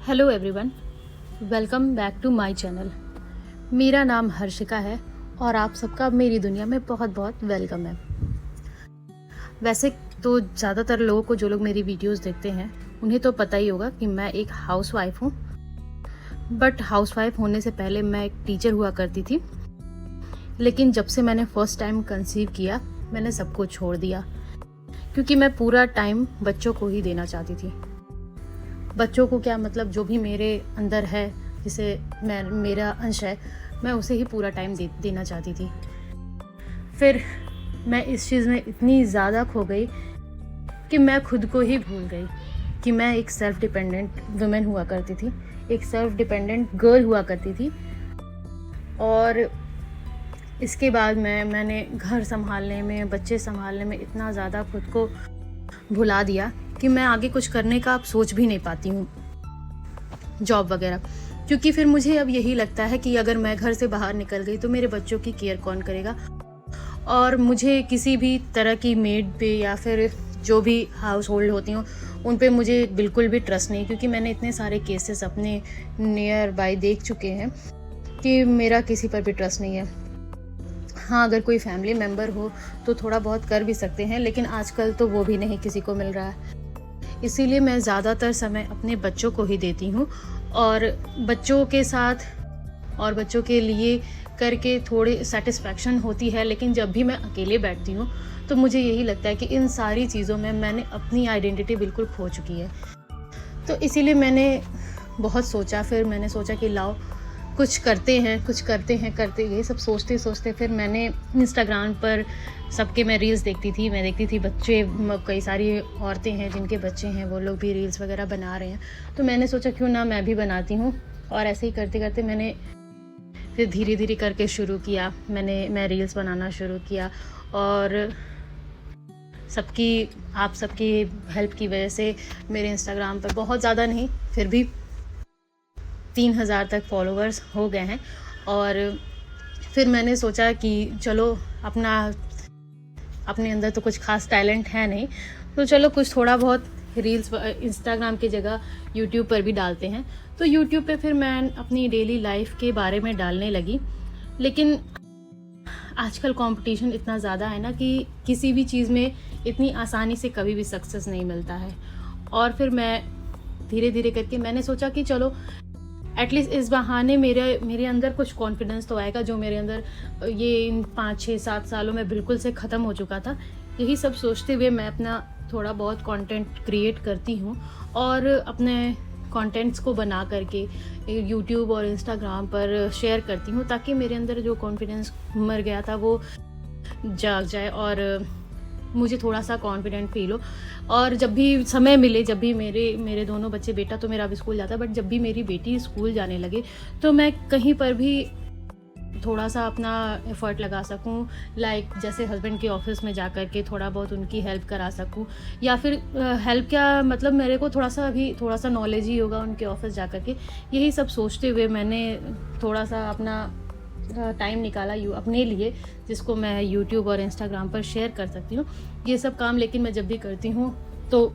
Hello everyone, welcome back to my channel. मेरा नाम हर्षिका है और आप सबका मेरी दुनिया में बहुत बहुत वेलकम है। वैसे तो ज़्यादातर लोगों को, जो लोग मेरी वीडियोस देखते हैं, उन्हें तो पता ही होगा कि मैं एक हाउसवाइफ हूँ। बट हाउसवाइफ होने से पहले मैं एक टीचर हुआ करती थी। लेकिन जब से मैंने फर्स्ट टाइम कंसीव किया, मैंने सब कुछ छोड़ दिया, क्योंकि मैं पूरा टाइम बच्चों को ही देना चाहती थी। बच्चों को क्या मतलब, जो भी मेरे अंदर है, जिसे मेरा अंश है, मैं उसे ही पूरा टाइम देना चाहती थी। फिर मैं इस चीज़ में इतनी ज़्यादा खो गई कि मैं खुद को ही भूल गई कि मैं एक सेल्फ डिपेंडेंट वुमेन हुआ करती थी, एक सेल्फ डिपेंडेंट गर्ल हुआ करती थी। और इसके बाद मैंने घर संभालने में, बच्चे संभालने में इतना ज़्यादा खुद को भुला दिया कि मैं आगे कुछ करने का अब सोच भी नहीं पाती हूँ, जॉब वगैरह। क्योंकि फिर मुझे अब यही लगता है कि अगर मैं घर से बाहर निकल गई तो मेरे बच्चों की केयर कौन करेगा। और मुझे किसी भी तरह की मेड पे या फिर जो भी हाउस होल्ड होती हूँ उन पे मुझे बिल्कुल भी ट्रस्ट नहीं, क्योंकि मैंने इतने सारे केसेस अपने नियर बाय देख चुके हैं कि मेरा किसी पर भी ट्रस्ट नहीं है। हाँ, अगर कोई फैमिली मेम्बर हो तो थोड़ा बहुत कर भी सकते हैं, लेकिन आजकल तो वो भी नहीं किसी को मिल रहा है। इसीलिए मैं ज़्यादातर समय अपने बच्चों को ही देती हूँ, और बच्चों के साथ और बच्चों के लिए करके थोड़ी सेटिस्फैक्शन होती है। लेकिन जब भी मैं अकेले बैठती हूँ तो मुझे यही लगता है कि इन सारी चीज़ों में मैंने अपनी आइडेंटिटी बिल्कुल खो चुकी है। तो इसीलिए मैंने बहुत सोचा, फिर मैंने सोचा कि लाओ कुछ करते हैं करते यही सब सोचते सोचते फिर मैंने इंस्टाग्राम पर सबके मैं रील्स देखती थी। बच्चे, कई सारी औरतें हैं जिनके बच्चे हैं, वो लोग भी रील्स वगैरह बना रहे हैं। तो मैंने सोचा क्यों ना मैं भी बनाती हूँ। और ऐसे ही करते करते मैंने फिर धीरे धीरे करके शुरू किया। मैं रील्स बनाना शुरू किया, और आप सबकी हेल्प की वजह से मेरे इंस्टाग्राम पर बहुत ज़्यादा नहीं, फिर भी 3000 तक फॉलोअर्स हो गए हैं। और फिर मैंने सोचा कि चलो, अपने अंदर तो कुछ खास टैलेंट है नहीं, तो चलो कुछ थोड़ा बहुत रील्स इंस्टाग्राम की जगह यूट्यूब पर भी डालते हैं। तो यूट्यूब पे फिर मैं अपनी डेली लाइफ के बारे में डालने लगी। लेकिन आजकल कंपटीशन इतना ज़्यादा है ना कि किसी भी चीज़ में इतनी आसानी से कभी भी सक्सेस नहीं मिलता है। और फिर मैं धीरे धीरे करके मैंने सोचा कि चलो एटलीस्ट इस बहाने मेरे अंदर कुछ कॉन्फिडेंस तो आएगा, जो मेरे अंदर ये इन 5-6-7 सालों में बिल्कुल से ख़त्म हो चुका था। यही सब सोचते हुए मैं अपना थोड़ा बहुत कंटेंट क्रिएट करती हूँ, और अपने कंटेंट्स को बना करके यूट्यूब और इंस्टाग्राम पर शेयर करती हूँ, ताकि मेरे अंदर जो कॉन्फिडेंस मर गया था वो जाग जाए और मुझे थोड़ा सा कॉन्फिडेंट फील हो। और जब भी समय मिले, जब भी मेरे दोनों बच्चे, बेटा तो मेरा अभी स्कूल जाता है, बट जब भी मेरी बेटी स्कूल जाने लगे तो मैं कहीं पर भी थोड़ा सा अपना एफर्ट लगा सकूं, लाइक जैसे हस्बैंड के ऑफिस में जा कर के थोड़ा बहुत उनकी हेल्प करा सकूं, या फिर हेल्प क्या मतलब, मेरे को थोड़ा सा नॉलेज ही होगा उनके ऑफिस जा कर के। यही सब सोचते हुए मैंने थोड़ा सा अपना टाइम निकाला अपने लिए, जिसको मैं यूट्यूब और इंस्टाग्राम पर शेयर कर सकती हूँ ये सब काम। लेकिन मैं जब भी करती हूँ तो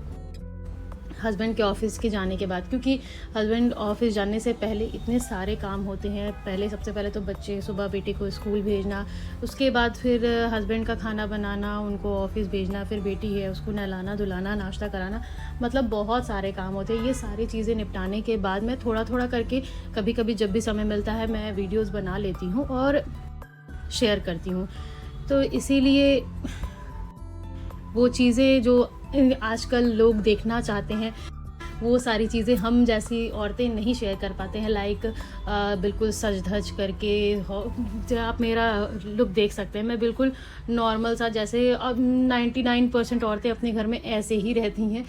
हस्बैंड के ऑफिस के जाने के बाद, क्योंकि हस्बैंड ऑफिस जाने से पहले इतने सारे काम होते हैं। सबसे पहले तो बच्चे, सुबह बेटे को स्कूल भेजना, उसके बाद फिर हस्बैंड का खाना बनाना, उनको ऑफिस भेजना, फिर बेटी है उसको नहलाना धुलाना, नाश्ता कराना, मतलब बहुत सारे काम होते हैं। ये सारी चीज़ें निपटाने के बाद मैं थोड़ा थोड़ा करके कभी कभी जब भी समय मिलता है मैं वीडियोज़ बना लेती हूँ और शेयर करती हूँ। तो इसीलिए वो चीज़ें जो आजकल लोग देखना चाहते हैं, वो सारी चीज़ें हम जैसी औरतें नहीं शेयर कर पाते हैं। लाइक बिल्कुल सज धज करके जो आप मेरा लुक देख सकते हैं, मैं बिल्कुल नॉर्मल सा, जैसे अब 99% औरतें अपने घर में ऐसे ही रहती हैं,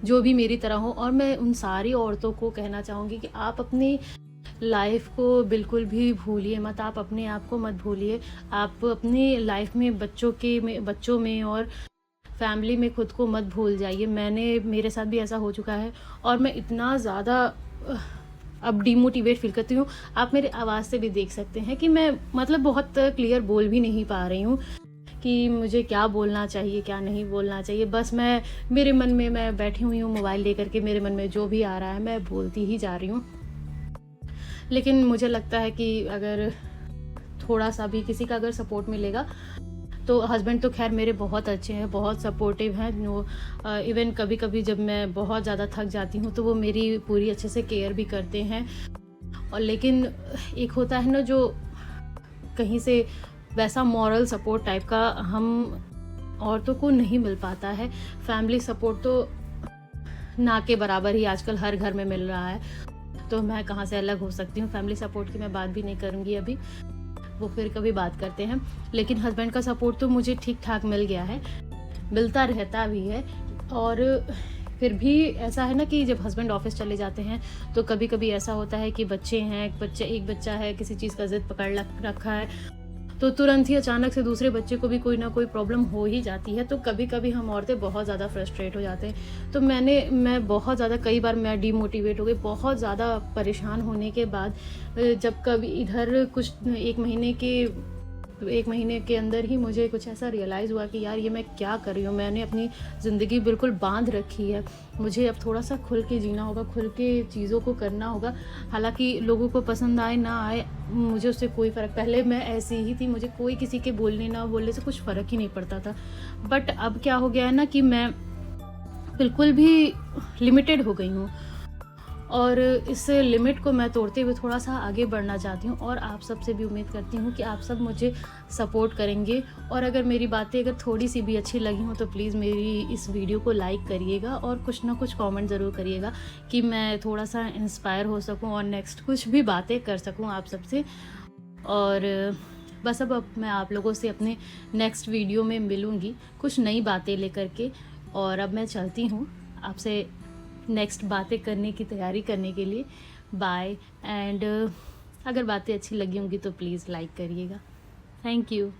जो भी मेरी तरह हो। और मैं उन सारी औरतों को कहना चाहूँगी कि आप अपनी लाइफ को बिल्कुल भी भूलिए मत, आप अपने आप को मत भूलिए। आप अपनी लाइफ में बच्चों में और फैमिली में खुद को मत भूल जाइए। मेरे साथ भी ऐसा हो चुका है, और मैं इतना ज़्यादा अब डिमोटिवेट फील करती हूँ। आप मेरे आवाज़ से भी देख सकते हैं कि मैं मतलब बहुत क्लियर बोल भी नहीं पा रही हूँ, कि मुझे क्या बोलना चाहिए क्या नहीं बोलना चाहिए। बस मेरे मन में मैं बैठी हुई हूँ मोबाइल लेकर के, मेरे मन में जो भी आ रहा है मैं बोलती ही जा रही हूँ। लेकिन मुझे लगता है कि अगर थोड़ा सा भी किसी का अगर सपोर्ट मिलेगा तो हस्बैंड तो खैर मेरे बहुत अच्छे हैं, बहुत सपोर्टिव हैं। इवन कभी कभी जब मैं बहुत ज़्यादा थक जाती हूँ तो वो मेरी पूरी अच्छे से केयर भी करते हैं। और लेकिन एक होता है ना जो कहीं से वैसा मॉरल सपोर्ट टाइप का हम औरतों को नहीं मिल पाता है। फैमिली सपोर्ट तो ना के बराबर ही आजकल हर घर में मिल रहा है, तो मैं कहाँ से अलग हो सकती हूँ। फैमिली सपोर्ट की मैं बात भी नहीं करूँगी अभी, वो फिर कभी बात करते हैं। लेकिन हस्बैंड का सपोर्ट तो मुझे ठीक ठाक मिल गया है, मिलता रहता भी है। और फिर भी ऐसा है ना कि जब हस्बैंड ऑफिस चले जाते हैं तो कभी कभी ऐसा होता है कि बच्चे हैं, एक बच्चा है किसी चीज़ का जिद पकड़ रखा है, तो तुरंत ही अचानक से दूसरे बच्चे को भी कोई ना कोई प्रॉब्लम हो ही जाती है। तो कभी कभी हम औरतें बहुत ज़्यादा फ्रस्ट्रेट हो जाते हैं। तो मैं बहुत ज़्यादा कई बार मैं डीमोटिवेट हो गई, बहुत ज़्यादा परेशान होने के बाद जब कभी इधर कुछ एक महीने के अंदर ही मुझे कुछ ऐसा रियलाइज़ हुआ कि यार ये मैं क्या कर रही हूँ। मैंने अपनी ज़िंदगी बिल्कुल बांध रखी है, मुझे अब थोड़ा सा खुल के जीना होगा, खुल के चीज़ों को करना होगा। हालांकि लोगों को पसंद आए ना आए मुझे उससे कोई फ़र्क, पहले मैं ऐसी ही थी, मुझे कोई किसी के बोलने ना बोलने से कुछ फ़र्क ही नहीं पड़ता था। बट अब क्या हो गया है ना कि मैं बिल्कुल भी लिमिटेड हो गई हूँ और इस लिमिट को मैं तोड़ते हुए थोड़ा सा आगे बढ़ना चाहती हूँ। और आप सबसे भी उम्मीद करती हूँ कि आप सब मुझे सपोर्ट करेंगे। और अगर मेरी बातें अगर थोड़ी सी भी अच्छी लगी हो तो प्लीज़ मेरी इस वीडियो को लाइक करिएगा और कुछ ना कुछ कमेंट ज़रूर करिएगा कि मैं थोड़ा सा इंस्पायर हो सकूँ और नेक्स्ट कुछ भी बातें कर सकूँ आप सबसे। और बस अब मैं आप लोगों से अपने नेक्स्ट वीडियो में मिलूँगी कुछ नई बातें लेकर के। और अब मैं चलती हूँ आपसे नेक्स्ट बातें करने की तैयारी करने के लिए। बाय। एंड अगर बातें अच्छी लगी होंगी तो प्लीज़ लाइक करिएगा। Thank you.